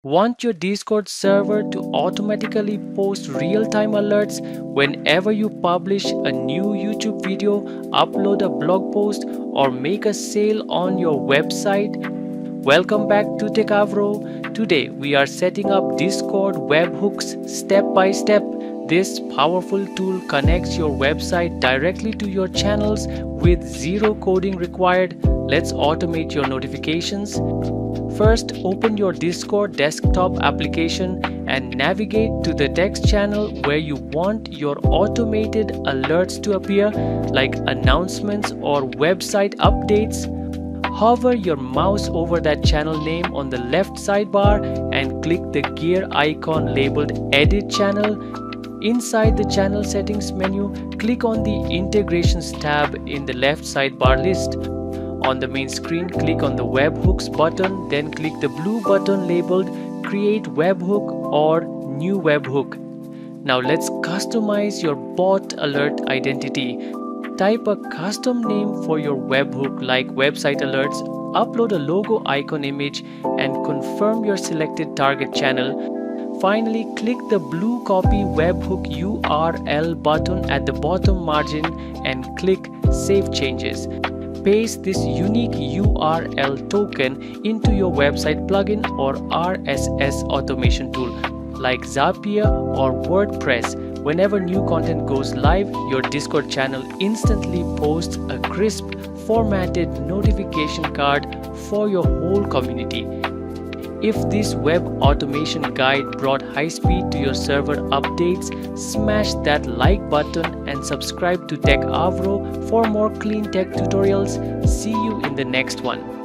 Want your Discord server to automatically post real-time alerts whenever you publish a new YouTube video, upload a blog post, or make a sale on your website? Welcome back to Techavro. Today we are setting up Discord webhooks step by step. This powerful tool connects your website directly to your channels with zero coding required. Let's automate your notifications. First, open your Discord desktop application and navigate to the text channel where you want your automated alerts to appear, like announcements or website updates. Hover your mouse over that channel name on the left sidebar and click the gear icon labeled Edit Channel. Inside the channel settings menu, click on the Integrations tab in the left sidebar list. On the main screen, click on the Webhooks button, then click the blue button labeled Create Webhook or New Webhook. Now let's customize your bot alert identity. Type a custom name for your webhook like Website Alerts, upload a logo icon image, and confirm your selected target channel. Finally, click the blue Copy Webhook URL button at the bottom margin and click Save Changes. Paste this unique URL token into your website plugin or RSS automation tool like Zapier or WordPress. Whenever new content goes live, your Discord channel instantly posts a crisp, formatted notification card for your whole community. If this web automation guide brought high speed to your server updates, smash that like button and subscribe to Techavro for more clean tech tutorials. See you in the next one.